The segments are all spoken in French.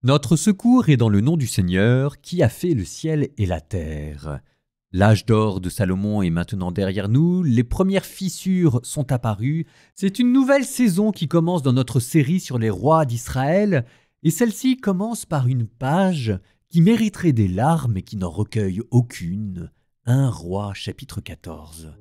Notre secours est dans le nom du Seigneur qui a fait le ciel et la terre. L'âge d'or de Salomon est maintenant derrière nous, les premières fissures sont apparues, c'est une nouvelle saison qui commence dans notre série sur les rois d'Israël, et celle-ci commence par une page qui mériterait des larmes et qui n'en recueille aucune. 1 Roi chapitre 14.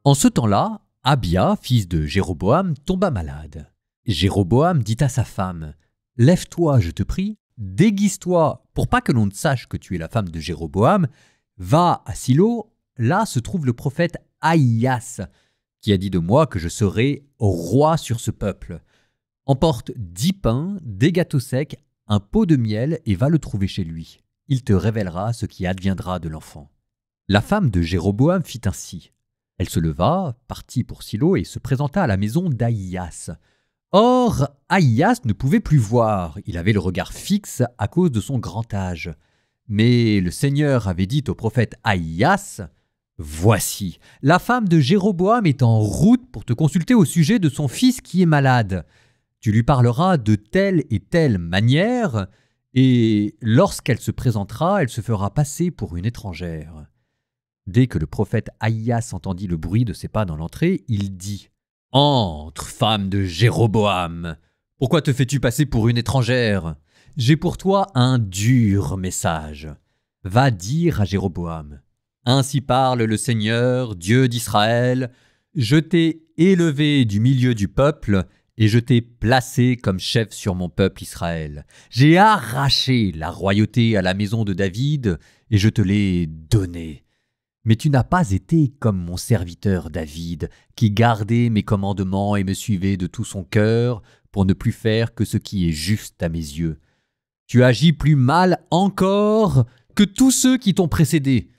En ce temps-là, Abia, fils de Jéroboam, tomba malade. Jéroboam dit à sa femme « Lève-toi, je te prie, déguise-toi pour pas que l'on ne sache que tu es la femme de Jéroboam. Va à Silo, là se trouve le prophète Ahias, qui a dit de moi que je serai roi sur ce peuple. Emporte 10 pains, des gâteaux secs, un pot de miel et va le trouver chez lui. Il te révélera ce qui adviendra de l'enfant. » La femme de Jéroboam fit ainsi. Elle se leva, partit pour Silo et se présenta à la maison d'Ahias. Or, Ahias ne pouvait plus voir, il avait le regard fixe à cause de son grand âge. Mais le Seigneur avait dit au prophète Ahias « Voici, la femme de Jéroboam est en route pour te consulter au sujet de son fils qui est malade. Tu lui parleras de telle et telle manière, et lorsqu'elle se présentera, elle se fera passer pour une étrangère. » Dès que le prophète Ahias entendit le bruit de ses pas dans l'entrée, il dit « Entre, femme de Jéroboam, pourquoi te fais-tu passer pour une étrangère? J'ai pour toi un dur message. Va dire à Jéroboam, ainsi parle le Seigneur, Dieu d'Israël, je t'ai élevé du milieu du peuple et je t'ai placé comme chef sur mon peuple Israël. J'ai arraché la royauté à la maison de David et je te l'ai donnée. Mais tu n'as pas été comme mon serviteur David, qui gardait mes commandements et me suivait de tout son cœur pour ne plus faire que ce qui est juste à mes yeux. Tu agis plus mal encore que tous ceux qui t'ont précédé.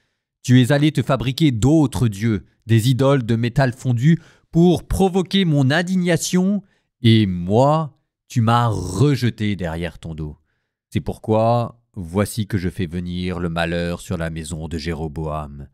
Tu es allé te fabriquer d'autres dieux, des idoles de métal fondu, pour provoquer mon indignation, et moi, tu m'as rejeté derrière ton dos. C'est pourquoi, voici que je fais venir le malheur sur la maison de Jéroboam.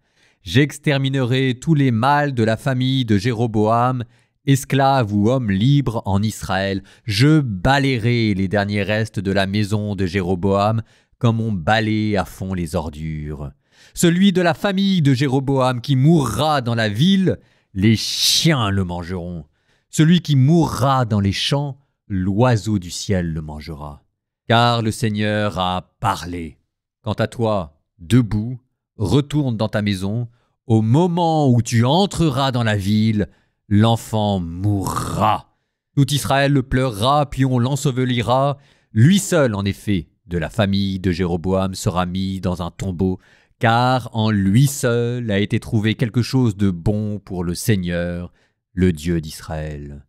J'exterminerai tous les mâles de la famille de Jéroboam, esclaves ou hommes libres en Israël. Je balayerai les derniers restes de la maison de Jéroboam comme on balaye à fond les ordures. Celui de la famille de Jéroboam qui mourra dans la ville, les chiens le mangeront. Celui qui mourra dans les champs, l'oiseau du ciel le mangera. Car le Seigneur a parlé. Quant à toi, debout, retourne dans ta maison. Au moment où tu entreras dans la ville, l'enfant mourra. Tout Israël le pleurera, puis on l'ensevelira. Lui seul, en effet, de la famille de Jéroboam sera mis dans un tombeau, car en lui seul a été trouvé quelque chose de bon pour le Seigneur, le Dieu d'Israël.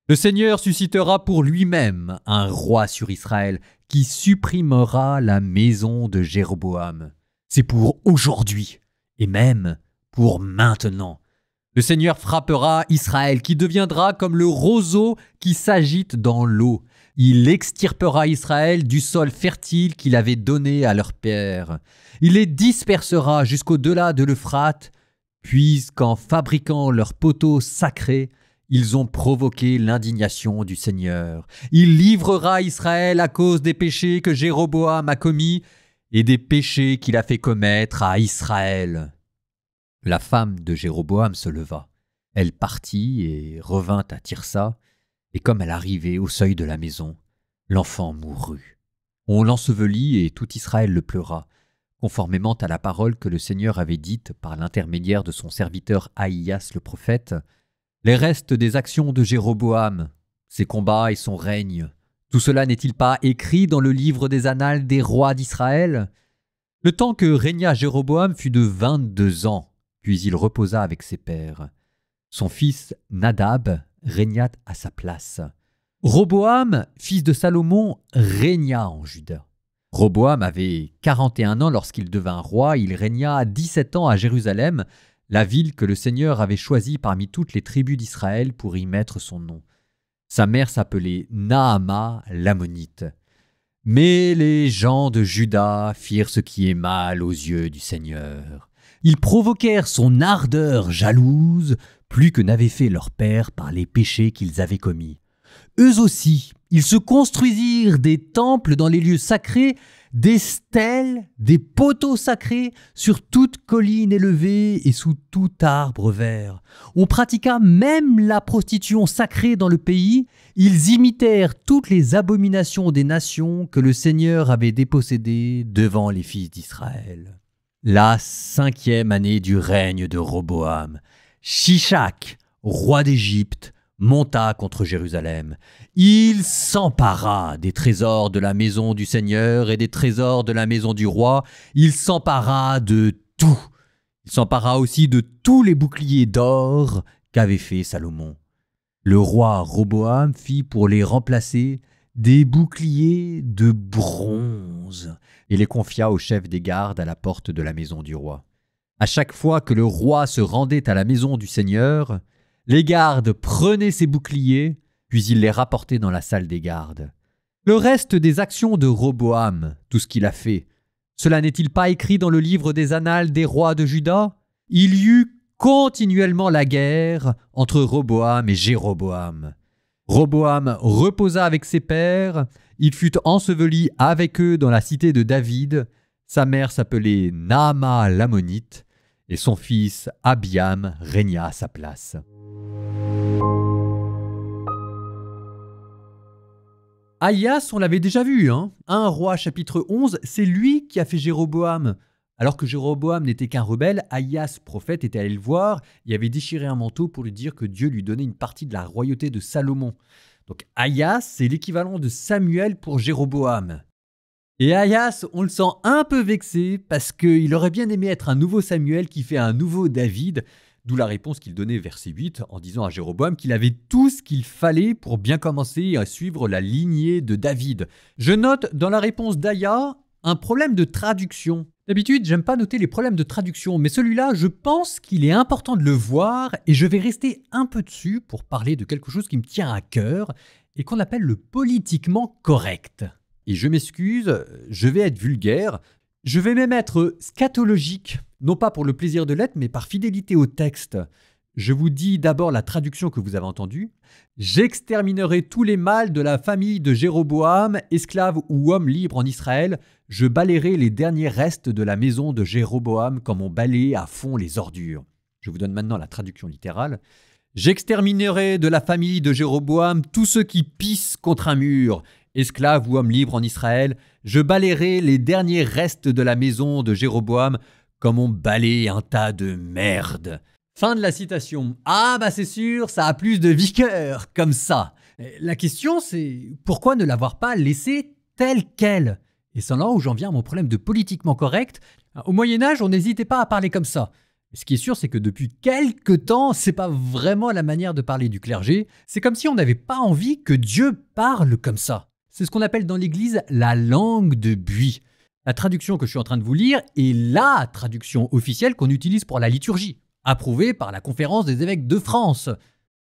Le Seigneur suscitera pour lui-même un roi sur Israël qui supprimera la maison de Jéroboam. C'est pour aujourd'hui, et même pour maintenant. Le Seigneur frappera Israël, qui deviendra comme le roseau qui s'agite dans l'eau. Il extirpera Israël du sol fertile qu'il avait donné à leur père. Il les dispersera jusqu'au-delà de l'Euphrate, puisqu'en fabriquant leurs poteaux sacrés, ils ont provoqué l'indignation du Seigneur. Il livrera Israël à cause des péchés que Jéroboam a commis, et des péchés qu'il a fait commettre à Israël. » La femme de Jéroboam se leva. Elle partit et revint à Tirsa, et comme elle arrivait au seuil de la maison, l'enfant mourut. On l'ensevelit et tout Israël le pleura, conformément à la parole que le Seigneur avait dite par l'intermédiaire de son serviteur Ahias le prophète. Les restes des actions de Jéroboam, ses combats et son règne, tout cela n'est-il pas écrit dans le livre des annales des rois d'Israël? Le temps que régna Jéroboam fut de 22 ans, puis il reposa avec ses pères. Son fils Nadab régna à sa place. Roboam, fils de Salomon, régna en Juda. Roboam avait 41 ans lorsqu'il devint roi, il régna 17 ans à Jérusalem, la ville que le Seigneur avait choisie parmi toutes les tribus d'Israël pour y mettre son nom. Sa mère s'appelait Naama l'Ammonite. Mais les gens de Juda firent ce qui est mal aux yeux du Seigneur. Ils provoquèrent son ardeur jalouse plus que n'avaient fait leurs pères par les péchés qu'ils avaient commis. Eux aussi, ils se construisirent des temples dans les lieux sacrés, des stèles, des poteaux sacrés sur toute colline élevée et sous tout arbre vert. On pratiqua même la prostitution sacrée dans le pays. Ils imitèrent toutes les abominations des nations que le Seigneur avait dépossédées devant les fils d'Israël. La 5e année du règne de Roboam, Shishak, roi d'Égypte, monta contre Jérusalem. Il s'empara des trésors de la maison du Seigneur et des trésors de la maison du roi. Il s'empara de tout. Il s'empara aussi de tous les boucliers d'or qu'avait fait Salomon. Le roi Roboam fit pour les remplacer des boucliers de bronze et les confia au chef des gardes à la porte de la maison du roi. À chaque fois que le roi se rendait à la maison du Seigneur, les gardes prenaient ces boucliers, puis ils les rapportaient dans la salle des gardes. Le reste des actions de Roboam, tout ce qu'il a fait, cela n'est-il pas écrit dans le livre des annales des rois de Juda? Il y eut continuellement la guerre entre Roboam et Jéroboam. Roboam reposa avec ses pères, il fut enseveli avec eux dans la cité de David. Sa mère s'appelait Naama l'Ammonite, et son fils Abiam régna à sa place. Ahias, on l'avait déjà vu, 1 Roi chapitre 11, c'est lui qui a fait Jéroboam. Alors que Jéroboam n'était qu'un rebelle, Ahias, prophète, était allé le voir et avait déchiré un manteau pour lui dire que Dieu lui donnait une partie de la royauté de Salomon. Donc Ahias, c'est l'équivalent de Samuel pour Jéroboam. Et Ahias, on le sent un peu vexé parce qu'il aurait bien aimé être un nouveau Samuel qui fait un nouveau David, d'où la réponse qu'il donnait verset 8 en disant à Jéroboam qu'il avait tout ce qu'il fallait pour bien commencer à suivre la lignée de David. Je note dans la réponse d'Aya un problème de traduction. D'habitude, j'aime pas noter les problèmes de traduction, mais celui-là, je pense qu'il est important de le voir et je vais rester un peu dessus pour parler de quelque chose qui me tient à cœur et qu'on appelle le politiquement correct. Et je m'excuse, je vais être vulgaire, je vais même être scatologique, non pas pour le plaisir de l'être, mais par fidélité au texte. Je vous dis d'abord la traduction que vous avez entendue. « J'exterminerai tous les mâles de la famille de Jéroboam, esclaves ou hommes libres en Israël. Je balayerai les derniers restes de la maison de Jéroboam comme on balaye à fond les ordures. » Je vous donne maintenant la traduction littérale. « J'exterminerai de la famille de Jéroboam tous ceux qui pissent contre un mur. Esclaves ou hommes libres en Israël, je balayerai les derniers restes de la maison de Jéroboam comme on balaye un tas de merde. » Fin de la citation. Ah bah c'est sûr, ça a plus de vigueur, comme ça. La question c'est, pourquoi ne l'avoir pas laissé tel quel? Et c'est là où j'en viens à mon problème de politiquement correct. Au Moyen-Âge, on n'hésitait pas à parler comme ça. Ce qui est sûr, c'est que depuis quelque temps, c'est pas vraiment la manière de parler du clergé. C'est comme si on n'avait pas envie que Dieu parle comme ça. C'est ce qu'on appelle dans l'Église la langue de buis. La traduction que je suis en train de vous lire est la traduction officielle qu'on utilise pour la liturgie, approuvée par la Conférence des évêques de France.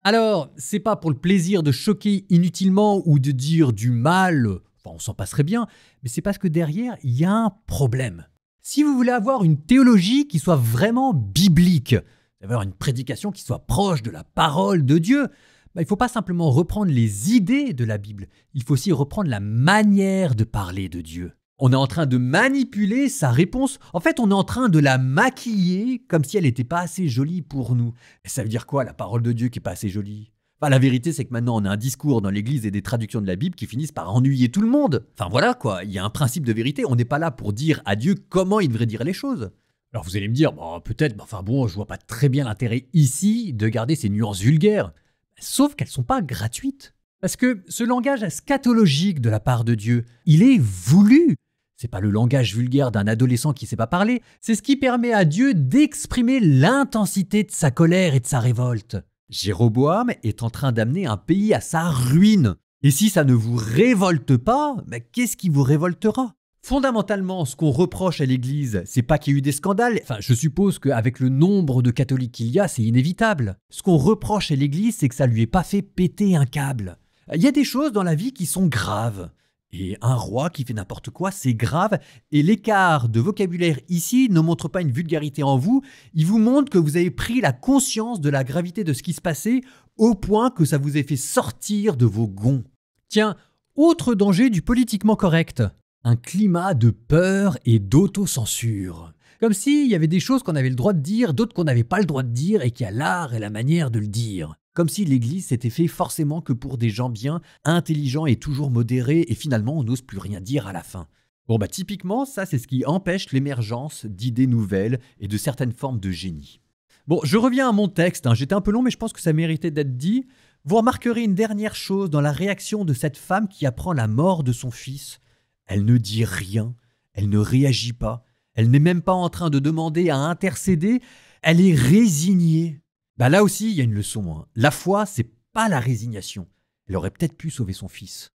Alors, c'est pas pour le plaisir de choquer inutilement ou de dire du mal, enfin on s'en passerait bien, mais c'est parce que derrière, il y a un problème. Si vous voulez avoir une théologie qui soit vraiment biblique, avoir une prédication qui soit proche de la parole de Dieu, il ne faut pas simplement reprendre les idées de la Bible, il faut aussi reprendre la manière de parler de Dieu. On est en train de manipuler sa réponse. En fait, on est en train de la maquiller comme si elle n'était pas assez jolie pour nous. Et ça veut dire quoi, la parole de Dieu qui n'est pas assez jolie? Enfin, la vérité, c'est que maintenant, on a un discours dans l'Église et des traductions de la Bible qui finissent par ennuyer tout le monde. Enfin voilà quoi, il y a un principe de vérité. On n'est pas là pour dire à Dieu comment il devrait dire les choses. Alors vous allez me dire, peut-être, je vois pas très bien l'intérêt ici de garder ces nuances vulgaires. Sauf qu'elles ne sont pas gratuites. Parce que ce langage scatologique de la part de Dieu, il est voulu. C'est pas le langage vulgaire d'un adolescent qui sait pas parler, c'est ce qui permet à Dieu d'exprimer l'intensité de sa colère et de sa révolte. Jéroboam est en train d'amener un pays à sa ruine. Et si ça ne vous révolte pas, qu'est-ce qui vous révoltera? Fondamentalement, ce qu'on reproche à l'Église, c'est pas qu'il y ait eu des scandales. Enfin, je suppose qu'avec le nombre de catholiques qu'il y a, c'est inévitable. Ce qu'on reproche à l'Église, c'est que ça lui ait pas fait péter un câble. Il y a des choses dans la vie qui sont graves. Et un roi qui fait n'importe quoi, c'est grave. Et l'écart de vocabulaire ici ne montre pas une vulgarité en vous. Il vous montre que vous avez pris la conscience de la gravité de ce qui se passait au point que ça vous ait fait sortir de vos gonds. Tiens, autre danger du politiquement correct. Un climat de peur et d'autocensure. Comme s'il y avait des choses qu'on avait le droit de dire, d'autres qu'on n'avait pas le droit de dire et qu'il y a l'art et la manière de le dire. Comme si l'Église s'était fait forcément que pour des gens bien, intelligents et toujours modérés, et finalement on n'ose plus rien dire à la fin. Bon typiquement, ça c'est ce qui empêche l'émergence d'idées nouvelles et de certaines formes de génie. Bon, je reviens à mon texte, j'étais un peu long mais je pense que ça méritait d'être dit. Vous remarquerez une dernière chose dans la réaction de cette femme qui apprend la mort de son fils. Elle ne dit rien, elle ne réagit pas, elle n'est même pas en train de demander à intercéder, elle est résignée. Là aussi, il y a une leçon. La foi, c'est pas la résignation. Elle aurait peut-être pu sauver son fils.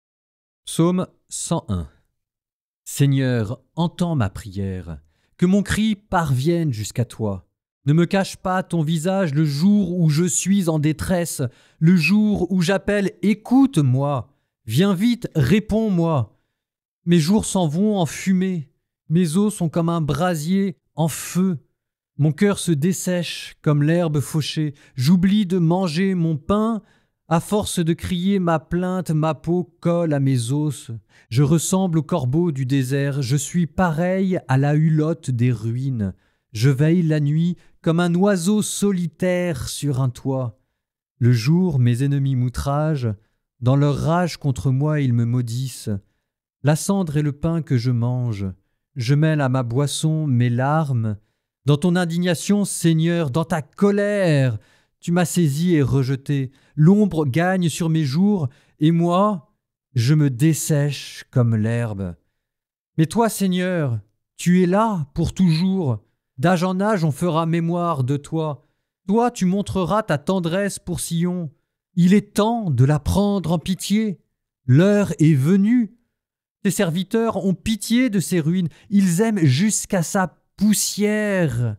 Psaume 101. Seigneur, entends ma prière, que mon cri parvienne jusqu'à toi. Ne me cache pas ton visage le jour où je suis en détresse, le jour où j'appelle « Écoute-moi ». Viens vite, réponds-moi. Mes jours s'en vont en fumée, mes os sont comme un brasier en feu. Mon cœur se dessèche comme l'herbe fauchée. J'oublie de manger mon pain. À force de crier ma plainte, ma peau colle à mes os. Je ressemble au corbeau du désert. Je suis pareil à la hulotte des ruines. Je veille la nuit comme un oiseau solitaire sur un toit. Le jour, mes ennemis m'outragent. Dans leur rage contre moi, ils me maudissent. La cendre est le pain que je mange. Je mêle à ma boisson mes larmes. Dans ton indignation, Seigneur, dans ta colère, tu m'as saisi et rejeté. L'ombre gagne sur mes jours, et moi, je me dessèche comme l'herbe. Mais toi, Seigneur, tu es là pour toujours. D'âge en âge, on fera mémoire de toi. Toi, tu montreras ta tendresse pour Sion. Il est temps de la prendre en pitié. L'heure est venue. Tes serviteurs ont pitié de ces ruines. Ils aiment jusqu'à sa poussière.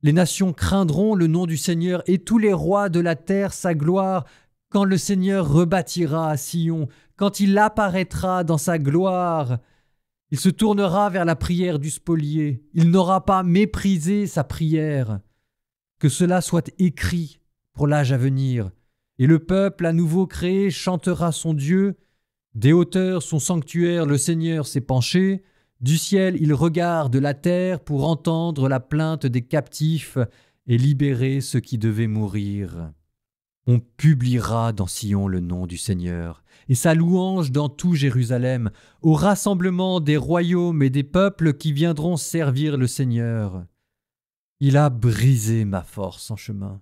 Les nations craindront le nom du Seigneur et tous les rois de la terre sa gloire quand le Seigneur rebâtira à Sion, quand il apparaîtra dans sa gloire. Il se tournera vers la prière du spolié. Il n'aura pas méprisé sa prière. Que cela soit écrit pour l'âge à venir. Et le peuple à nouveau créé chantera son Dieu. Des hauteurs son sanctuaire le Seigneur s'est penché. Du ciel, il regarde la terre pour entendre la plainte des captifs et libérer ceux qui devaient mourir. On publiera dans Sion le nom du Seigneur et sa louange dans tout Jérusalem, au rassemblement des royaumes et des peuples qui viendront servir le Seigneur. Il a brisé ma force en chemin,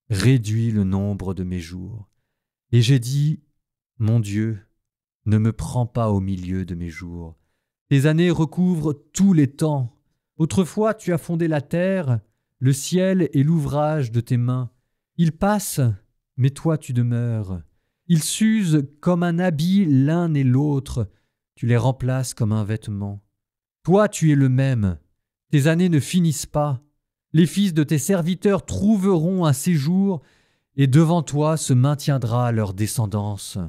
réduit le nombre de mes jours. Et j'ai dit, mon Dieu, ne me prends pas au milieu de mes jours. Tes années recouvrent tous les temps. Autrefois, tu as fondé la terre, le ciel est l'ouvrage de tes mains. Ils passent, mais toi tu demeures. Ils s'usent comme un habit l'un et l'autre. Tu les remplaces comme un vêtement. Toi, tu es le même. Tes années ne finissent pas. Les fils de tes serviteurs trouveront un séjour, et devant toi se maintiendra leur descendance.